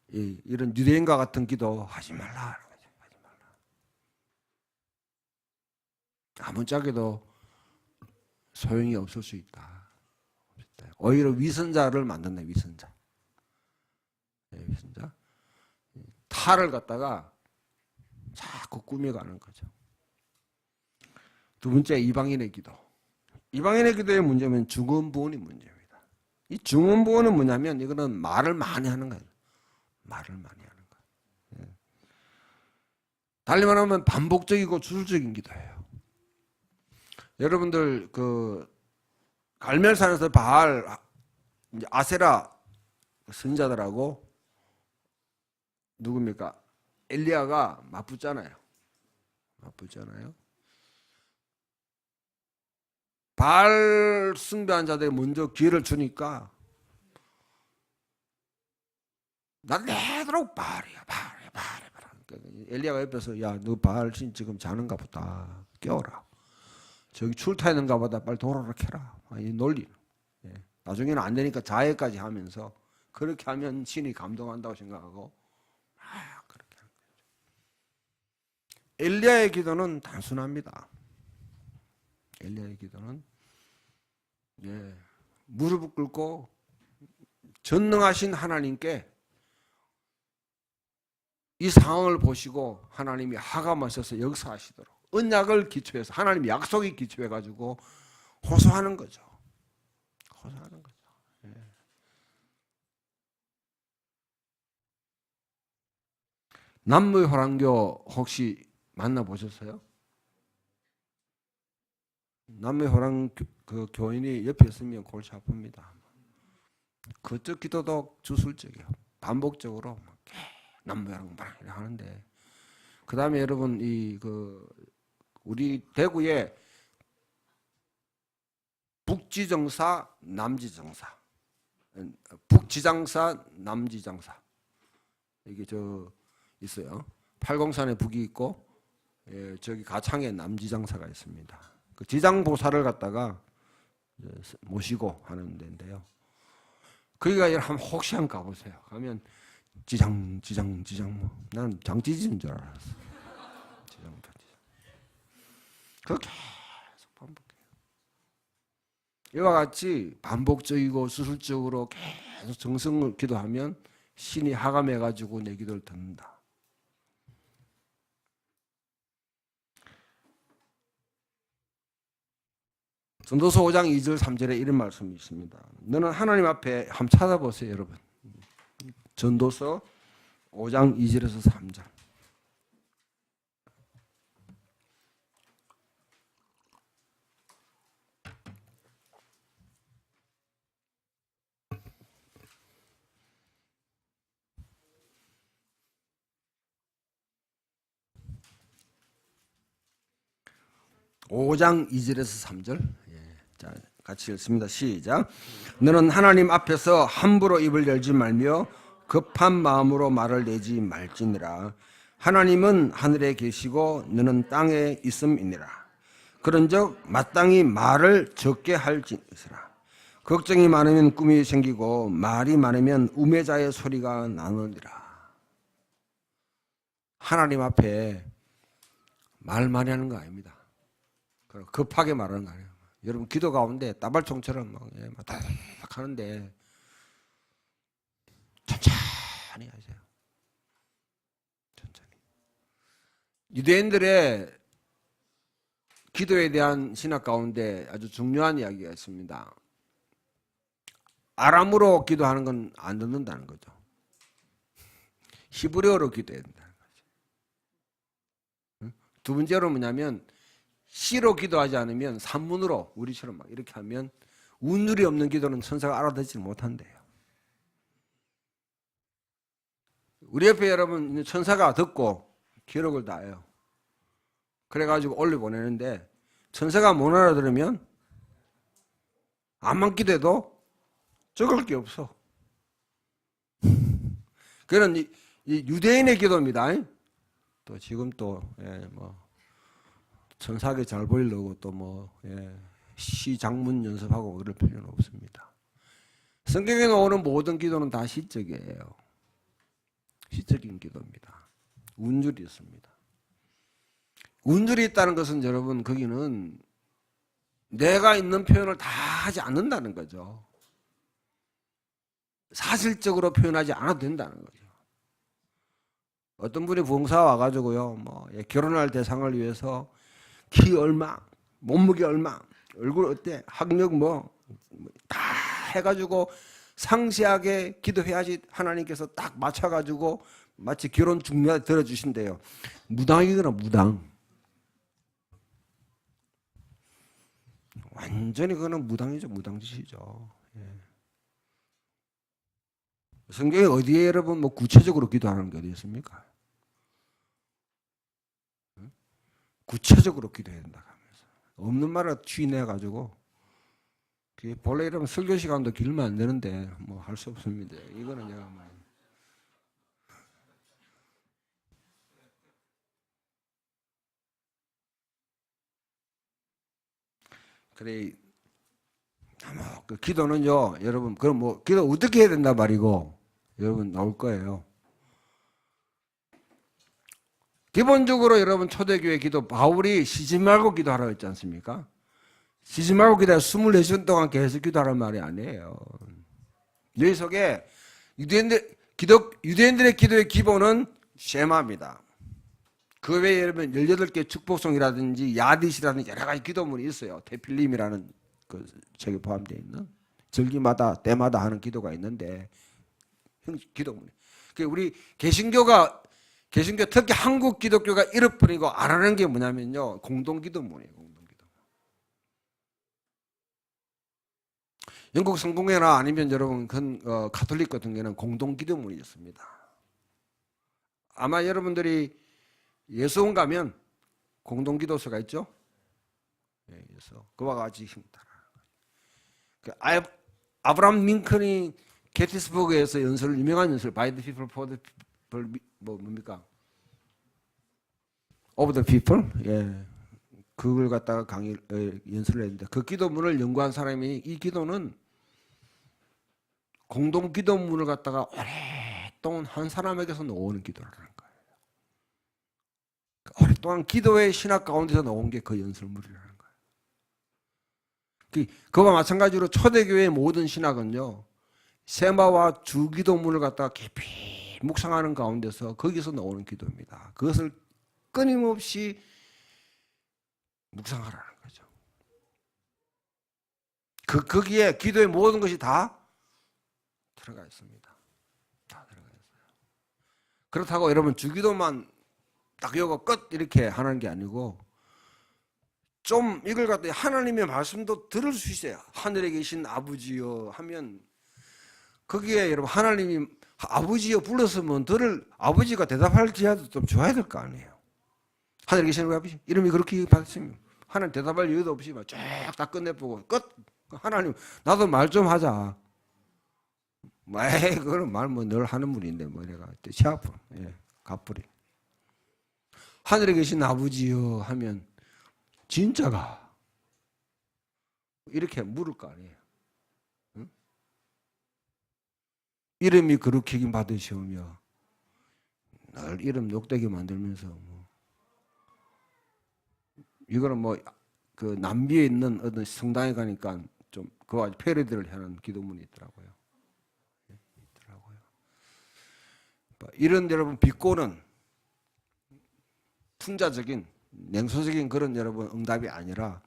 이런 유대인과 같은 기도 하지 말라. 하지 말라. 아무짝에도 소용이 없을 수 있다. 오히려 위선자를 만든다. 위선자. 위선자. 탈을 갖다가 자꾸 꾸며가는 거죠. 두 번째, 이방인의 기도. 이방인의 기도의 문제는 중언부언이 문제입니다. 이 중언부언은 뭐냐면 이거는 말을 많이 하는 거예요. 말을 많이 하는 거예요. 달리 말하면 반복적이고 주술적인 기도예요. 여러분들 그 갈멜산에서 바알, 아세라 선자들하고 누굽니까? 엘리야가 맞붙잖아요. 맞붙잖아요. 바알 숭배한 자들이 먼저 기회를 주니까 난 내도록 바알이야. 엘리야가 옆에서 야, 너 바알 신 지금 자는가 보다. 깨워라. 저기 출타 있는가 보다. 빨리 돌아라 캐라. 이 논리. 나중에는 안 되니까 자해까지 하면서 그렇게 하면 신이 감동한다고 생각하고 그렇게 하는 거죠. 엘리야의 기도는 단순합니다. 엘리야의 기도는 무릎을 꿇고 전능하신 하나님께 이 상황을 보시고 하나님이 하감하셔서 역사하시도록 언약을 기초해서 하나님 약속이 기초해가지고 호소하는 거죠. 호소하는 거죠. 남무호랑교 혹시 만나보셨어요? 남무호랑 그 교인이 옆에 있으면 골치 아픕니다. 그쪽 기도도 주술적이요. 반복적으로 남무호랑 하는데, 그 다음에 여러분 우리 대구에 북지정사, 남지정사, 북지장사, 남지장사, 이게 있어요. 팔공산에 북이 있고 저기 가창에 남지장사가 있습니다. 그 지장보살을 갖다가 모시고 하는 데인데요. 거기가 한번 혹시 한번 가보세요. 가면 지장 난 장지지인 줄 알았어. 지장. 그렇게 계속 반복해요. 이와 같이 반복적이고 수술적으로 계속 정성을 기도하면 신이 하감해가지고 내 기도를 듣는다. 전도서 5장 2절 3절에 이런 말씀이 있습니다. 너는 하나님 앞에 한번 찾아보세요, 여러분. 전도서 5장 2절에서 3절. 오장 2절에서 3절. 자, 같이 읽습니다. 시작. 너는 하나님 앞에서 함부로 입을 열지 말며 급한 마음으로 말을 내지 말지니라. 하나님은 하늘에 계시고 너는 땅에 있음이니라. 그런즉 마땅히 말을 적게 할지니라. 걱정이 많으면 꿈이 생기고 말이 많으면 우매자의 소리가 나느니라. 하나님 앞에 말 많이 하는 거 아닙니다. 급하게 말하는 거 아니에요. 여러분 기도 가운데 따발총처럼 막 하는데 천천히 하세요. 천천히. 유대인들의 기도에 대한 신학 가운데 아주 중요한 이야기가 있습니다. 아람으로 기도하는 건 안 듣는다는 거죠. 히브리어로 기도해야 된다는 거죠. 두 번째로 뭐냐면 시로 기도하지 않으면 산문으로 우리처럼 막 이렇게 하면 운율이 없는 기도는 천사가 알아듣지 못한대요. 우리 옆에 여러분 천사가 듣고 기록을 다 해요. 그래가지고 올려보내는데 천사가 못 알아들으면 암만 기도해도 적을 게 없어. 그런 이 유대인의 기도입니다. 또 지금 또 천사하게 잘 보이려고 또 시 장문 연습하고 그럴 필요는 없습니다. 성경에 나오는 모든 기도는 다 시적이에요. 시적인 기도입니다. 운율이 있습니다. 운율이 있다는 것은 여러분 거기는 내가 있는 표현을 다 하지 않는다는 거죠. 사실적으로 표현하지 않아도 된다는 거죠. 어떤 분이 부흥사 와가지고요, 결혼할 대상을 위해서 키 얼마, 몸무게 얼마, 얼굴 어때, 학력 다 해가지고 상세하게 기도해야지 하나님께서 딱 맞춰가지고 마치 결혼 중요하게 들어주신대요. 무당이거나 무당. 완전히 그거는 무당이죠. 무당짓이죠. 성경에 어디에 여러분 구체적으로 기도하는 게 어디 있습니까? 구체적으로 기도해야 된다 하면서 없는 말을 취내가지고 본래 이러면 설교 시간도 길면 안 되는데 할 수 없습니다. 이거는 제가 그래 그 기도는요 여러분 그럼 기도 어떻게 해야 된다 말이고 여러분 나올 거예요. 기본적으로 여러분 초대교회 기도 바울이 쉬지 말고 기도하라고 했지 않습니까? 쉬지 말고 기도해 24시간 동안 계속 기도하라는 말이 아니에요. 여기 속에 유대인들의 기도의 기본은 쉐마입니다. 그 외에 여러분 18개 축복송이라든지 야딧이라든지 여러 가지 기도문이 있어요. 테필림이라는 그 책에 포함되어 있는 절기마다 때마다 하는 기도가 있는데 기도문이. 우리 개신교 특히 한국 기독교가 잃어버리고 안 하는 게 뭐냐면요. 공동기도문이에요. 공동기도. 영국 성공회나 아니면 여러분 가톨릭 같은 경우는 공동기도문이 있습니다. 아마 여러분들이 예수원 가면 공동기도서가 있죠. 그래서 그와 같이 힘따라. 아브라함 링컨이 게티스버그에서 유명한 연설 By the people for the people 뭡니까? of the people, 예, 그걸 갖다가 연설을 했는데 그 기도문을 연구한 사람이 이 기도는 공동 기도문을 갖다가 오랫동안 한 사람에게서 나오는 기도라는 거예요. 오랫동안 기도의 신학 가운데서 나온 게 그 연설물이라는 거예요. 그와 마찬가지로 초대교회의 모든 신학은요, 세마와 주기도문을 갖다가 깊이 묵상하는 가운데서 거기서 나오는 기도입니다. 그것을 끊임없이 묵상하라는 거죠. 거기에 기도의 모든 것이 다 들어가 있습니다. 다 들어가 있어요. 그렇다고 여러분 주기도만 딱 요거 끝 이렇게 하는 게 아니고 좀 이걸 갖다 하나님의 말씀도 들을 수 있어요. 하늘에 계신 아버지여 하면 거기에 여러분 하나님이 아버지여 불렀으면 들을 아버지가 대답할지라도 좀 줘야 될 거 아니에요. 하늘에 계신 우리 아버지 이름이 그렇게 받으시면 하나님 대답할 여유도 없이 쫙 다 끝내보고 끝. 하나님 나도 말 좀 하자. 그거는 말 뭐 늘 하는 분인데 뭐 내가 시아프 갑부리. 하늘에 계신 아버지여 하면 진짜가 이렇게 물을 거 아니에요. 응? 이름이 그렇게 받으시오며 늘 이름 녹되게 만들면서 뭐 이거는 뭐 그 남비에 있는 어떤 성당에 가니까 좀 그와 패러디를 하는 기도문이 있더라고요. 이런 여러분 비꼬는 풍자적인 냉소적인 그런 여러분 응답이 아니라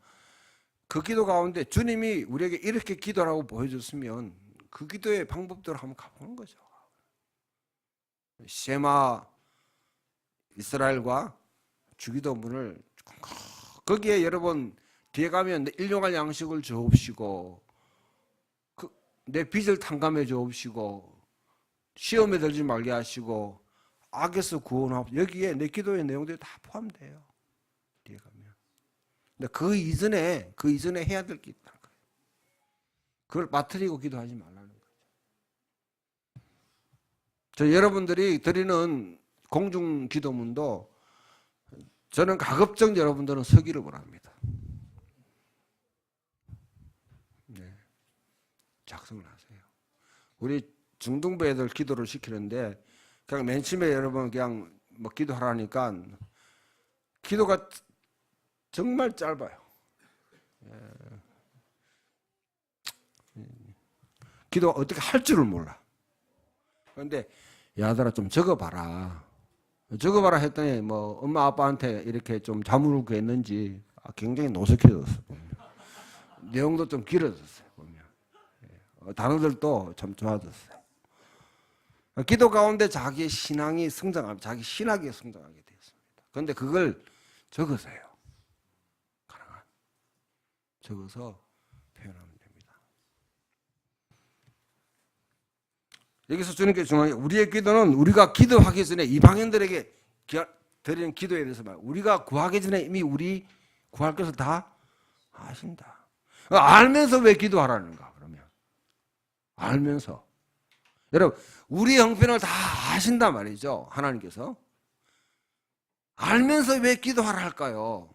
그 기도 가운데 주님이 우리에게 이렇게 기도라고 보여줬으면 그 기도의 방법대로 한번 가보는 거죠. 쉐마 이스라엘과 주기도문을 거기에 여러분 뒤에 가면 일용할 양식을 주옵시고 내 빚을 탕감해 주옵시고 시험에 들지 말게 하시고 악에서 구원하옵시고 여기에 내 기도의 내용들이 다 포함돼요. 뒤에 가면. 근데 그 이전에 해야 될 게 있다는 거예요. 그걸 빠뜨리고 기도하지 말라는 거죠. 저 여러분들이 드리는 공중 기도문도 저는 가급적 여러분들은 서기를 원합니다. 네. 작성을 하세요. 우리 중등부 애들 기도를 시키는데 그냥 맨 처음에 여러분 그냥 뭐 기도하라니까 기도가 정말 짧아요. 기도 어떻게 할 줄을 몰라. 그런데 야들아 좀 적어봐라. 적어봐라 했더니 뭐 엄마 아빠한테 이렇게 좀 자문을 했는지 굉장히 노숙해졌어. 내용도 좀 길어졌어요. 보면 단어들도 참 좋아졌어요. 기도 가운데 자기의 신앙이 성장하고 자기 신학이 성장하게 되었습니다. 그런데 그걸 적으세요. 가능한 적어서 표현하면 됩니다. 여기서 주님께 중요한 게 우리의 기도는 우리가 기도하기 전에 이방인들에게 드리는 기도에 대해서 말 우리가 구하기 전에 이미 우리 구할 것을 다 아신다. 알면서 왜 기도하라는가 그러면 알면서 여러분 우리 형편을 다 아신단 말이죠. 하나님께서 알면서 왜 기도하라 할까요?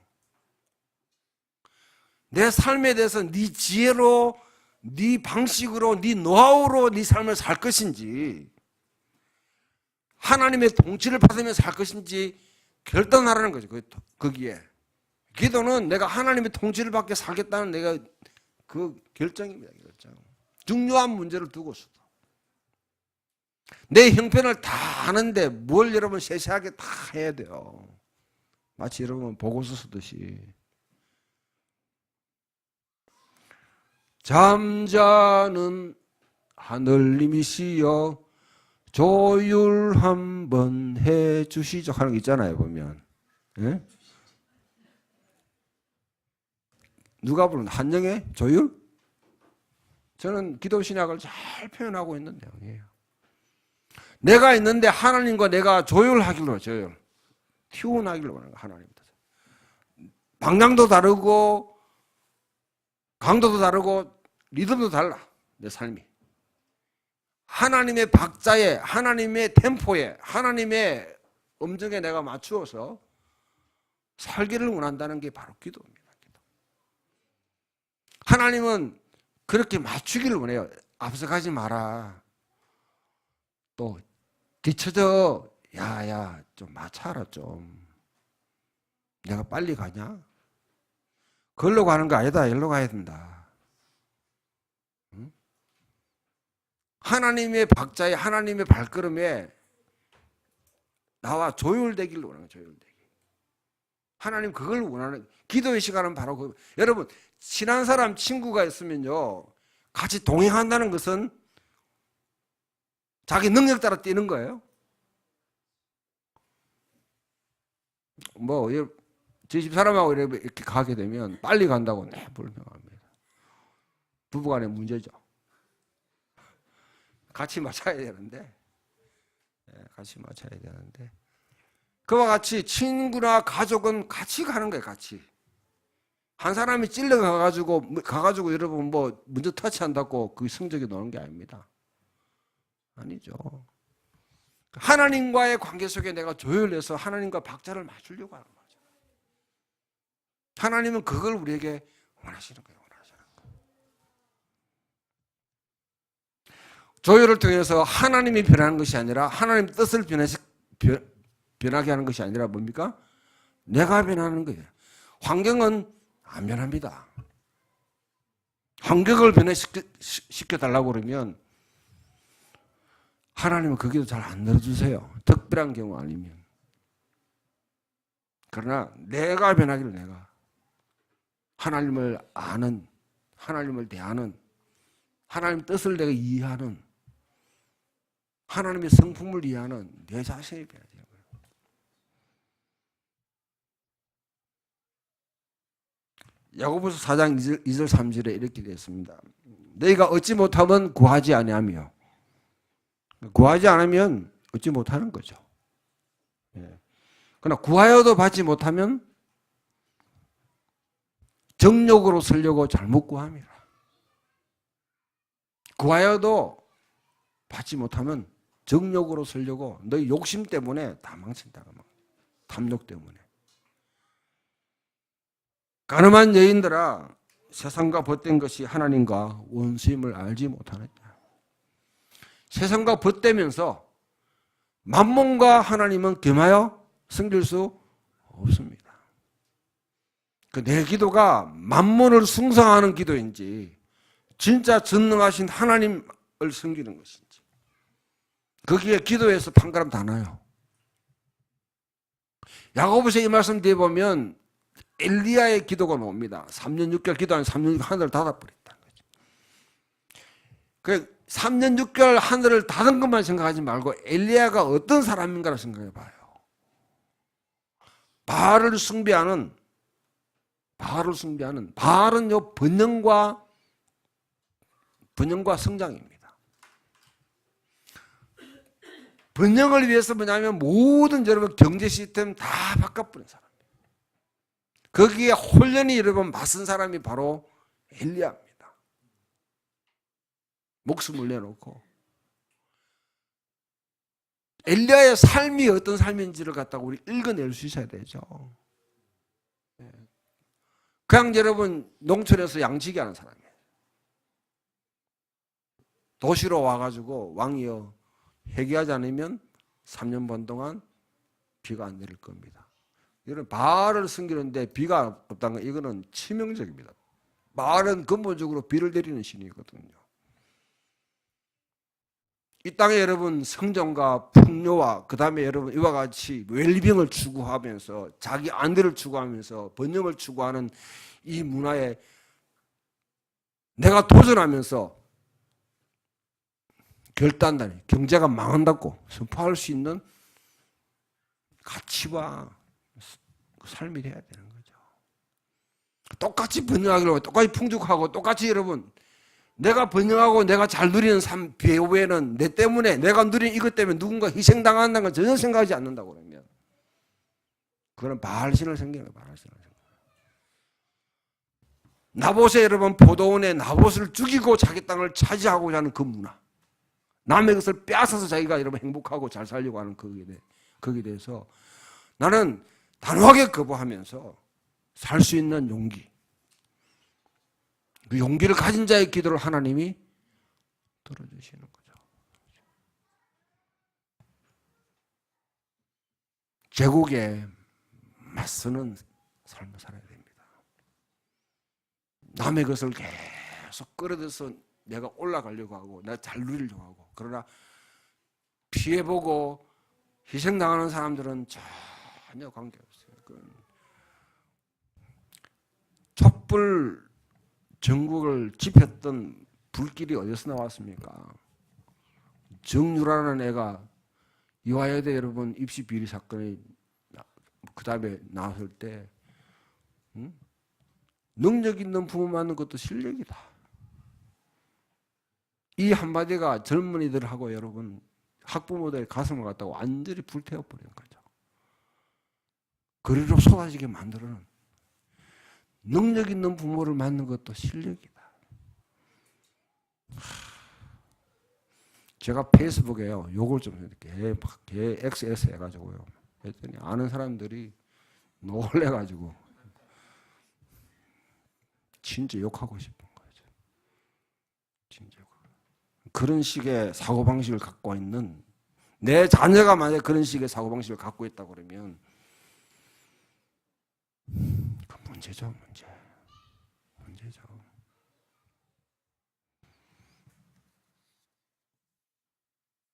내 삶에 대해서 네 지혜로 네 방식으로 네 노하우로 네 삶을 살 것인지 하나님의 통치를 받으며 살 것인지 결단하라는 거죠. 거기에 기도는 내가 하나님의 통치를 받게 살겠다는 내가 그 결정입니다. 결정. 중요한 문제를 두고서도 내 형편을 다 아는데 뭘 여러분 세세하게 다 해야 돼요. 마치 여러분 보고서 쓰듯이. 잠자는 하늘님이시여 조율 한번 해주시죠 하는 거 있잖아요. 보면 예? 누가 부르는 한영의 조율? 저는 기도 신학을 잘 표현하고 있는 내용이에요. 내가 있는데 하나님과 내가 조율하기로 조율 튜운하기로 하는 거 하나님부터. 방향도 다르고 강도도 다르고 리듬도 달라. 내 삶이 하나님의 박자에 하나님의 템포에 하나님의 음정에 내가 맞추어서 살기를 원한다는 게 바로 기도입니다. 하나님은 그렇게 맞추기를 원해요. 앞서가지 마라. 또 뒤쳐져. 야야 좀 맞춰라 좀. 내가 빨리 가냐? 그걸로 가는 거 아니다. 일로 가야 된다. 응? 하나님의 박자에 하나님의 발걸음에 나와 조율되기를 원하는 거예요. 조율되기. 하나님 그걸 원하는 기도의 시간은 바로 그. 여러분 친한 사람 친구가 있으면요 같이 동행한다는 것은 자기 능력 따라 뛰는 거예요. 뭐 제 집 사람하고 이렇게 가게 되면 빨리 간다고 불평합니다. 부부간의 문제죠. 같이 맞춰야 되는데, 같이 맞춰야 되는데 그와 같이 친구나 가족은 같이 가는 거예요. 같이. 한 사람이 가가지고 여러분 뭐 먼저 터치한다고 그 성적이 노는 게 아닙니다. 아니죠. 하나님과의 관계 속에 내가 조율해서 하나님과 박자를 맞추려고 하는 거죠. 하나님은 그걸 우리에게 원하시는 거예요. 조율을 통해서 하나님이 변하는 것이 아니라 하나님 뜻을 변하게 하는 것이 아니라 뭡니까? 내가 변하는 거예요. 환경은 안 변합니다. 환경을 변화시켜달라고 그러면 하나님은 거기도 잘 안 들어주세요. 특별한 경우 아니면. 그러나 내가 변하기를 내가 하나님을 아는, 하나님을 대하는, 하나님 뜻을 내가 이해하는, 하나님의 성품을 이해하는 내 자신이 변해야 되는 거예요. 야고보서 4장 2절 3절에 이렇게 되어 있습니다. 너희가 얻지 못하면 구하지 아니하며 구하지 않으면 얻지 못하는 거죠. 그러나 구하여도 받지 못하면 정욕으로 쓰려고 잘못 구함이라. 구하여도 받지 못하면 정욕으로 쓰려고 너희 욕심 때문에 다 망친다고. 탐욕 때문에. 가늠한 여인들아 세상과 벗된 것이 하나님과 원수임을 알지 못하느냐. 세상과 벗대면서 만몬과 하나님은 겸하여 섬길 수 없습니다. 내 기도가 만몬을 숭상하는 기도인지 진짜 전능하신 하나님을 섬기는 것인지 거기에 기도에서 판가름 다 나요. 야고보서 이 말씀 뒤에 보면 엘리야의 기도가 나옵니다. 3년 6개월 기도한 3년 6개월 하늘을 닫아버렸다는 거죠. 그 3년 6개월 하늘을 닫은 것만 생각하지 말고 엘리야가 어떤 사람인가를 생각해 봐요. 바알을 숭배하는 바알은요 번영과 성장입니다. 번영을 위해서 뭐냐면 모든 여러분 경제 시스템 다 바꿔버린 사람. 거기에 홀연히 여러분 맞선 사람이 바로 엘리야입니다. 목숨을 내놓고 엘리야의 삶이 어떤 삶인지를 갖다가 우리 읽어낼 수 있어야 되죠. 그냥 여러분 농촌에서 양치기 하는 사람이에요. 도시로 와가지고 왕이여 회개하지 않으면 3년 반 동안 비가 안 내릴 겁니다. 이런 바알을 섬기는데 비가 없다는 건 이거는 치명적입니다. 바알은 근본적으로 비를 내리는 신이거든요. 이 땅에 여러분 성전과 풍요와 그 다음에 여러분 이와 같이 웰빙을 추구하면서 자기 안대를 추구하면서 번영을 추구하는 이 문화에 내가 도전하면서 결단단이 경제가 망한다고 선포할 수 있는 가치와 삶이 돼야 되는 거죠. 똑같이 번영하기로 똑같이 풍족하고 똑같이 여러분 내가 번영하고 내가 잘 누리는 삶 배후에는 내 때문에 내가 누린 이것 때문에 누군가 희생당한다는 건 전혀 생각하지 않는다고 그러면 그건 바알신을 섬기는 거예요. 바알신을 섬기는 거예요. 나봇에 여러분 포도원에 나봇을 죽이고 자기 땅을 차지하고자 하는 그 문화 남의 것을 빼앗아서 자기가 여러분 행복하고 잘 살려고 하는 거기에 대해서 나는 단호하게 거부하면서 살 수 있는 용기, 그 용기를 가진 자의 기도를 하나님이 들어주시는 거죠. 제국에 맞서는 삶을 살아야 됩니다. 남의 것을 계속 끌어들여서 내가 올라가려고 하고 내가 잘 누리려고 하고, 그러나 피해보고 희생당하는 사람들은 전혀 관계없어요. 촛불 전국을 지폈던 불길이 어디서 나왔습니까? 정유라는 애가 이화여대 여러분 입시 비리 사건이 그 다음에 나왔을 때 능력 있는 부모 만난 것도 실력이다. 이 한마디가 젊은이들하고 여러분 학부모들의 가슴을 갖다가 완전히 불태워버리는 거죠. 그리로 쏟아지게 만드는, 능력 있는 부모를 만난 것도 실력이다. 제가 페이스북에요, 욕을 좀 개 XS 해가지고요. 했더니 아는 사람들이 놀래가지고 진짜 욕하고 싶은 거죠. 진짜. 그런 식의 사고방식을 갖고 있는 내 자녀가 만약에 그런 식의 사고방식을 갖고 있다고 그러면 그 문제죠, 문제죠.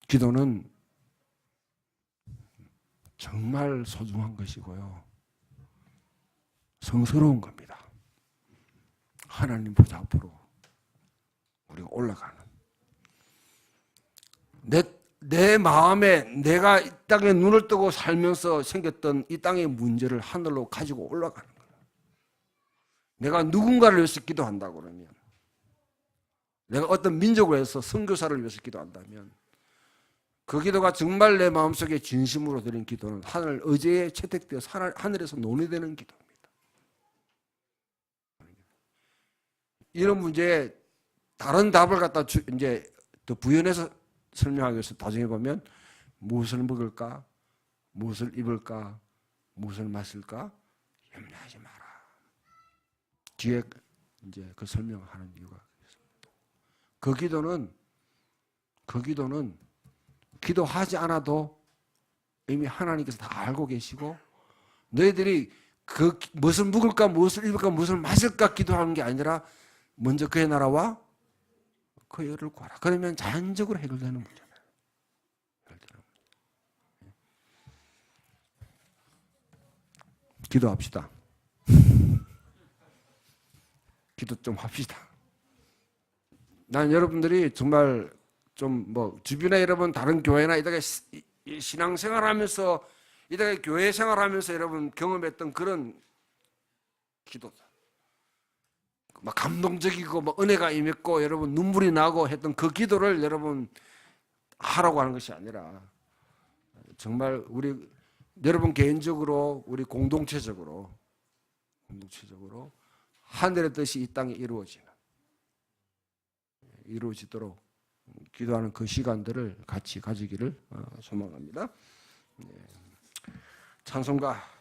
기도는 정말 소중한 것이고요, 성스러운 겁니다. 하나님 보좌 앞으로 우리가 올라가는, 내 마음에 내가 이 땅에 눈을 뜨고 살면서 생겼던 이 땅의 문제를 하늘로 가지고 올라가는 거예요. 내가 누군가를 위해서 기도한다고 그러면, 내가 어떤 민족을 위해서 선교사를 위해서 기도한다면, 그 기도가 정말 내 마음속에 진심으로 드린 기도는 하늘 의제에 채택되어서 하늘에서 논의되는 기도입니다. 이런 문제에 다른 답을 갖다 이제 더 부연해서 설명하기 위해서 나중에 보면 무엇을 먹을까, 무엇을 입을까, 무엇을 마실까 염려하지 마라. 뒤에 이제 그 설명하는 이유가 있습니다. 그 기도는 기도하지 않아도 이미 하나님께서 다 알고 계시고, 너희들이 그 무엇을 먹을까, 무엇을 입을까, 무엇을 마실까 기도하는 게 아니라 먼저 그의 나라와 그 의를 구하라. 그러면 자연적으로 해결되는 문제예요. 기도합시다. 기도 좀 합시다. 난 여러분들이 정말 좀 주변에 여러분 다른 교회나 이다가 신앙생활하면서 이다가 교회 생활하면서 여러분 경험했던 그런 기도다. 막 감동적이고 막 은혜가 임했고 여러분 눈물이 나고 했던 그 기도를 여러분 하라고 하는 것이 아니라, 정말 우리 여러분 개인적으로 우리 공동체적으로 하늘의 뜻이 이 땅에 이루어지도록 기도하는 그 시간들을 같이 가지기를 소망합니다. 찬송가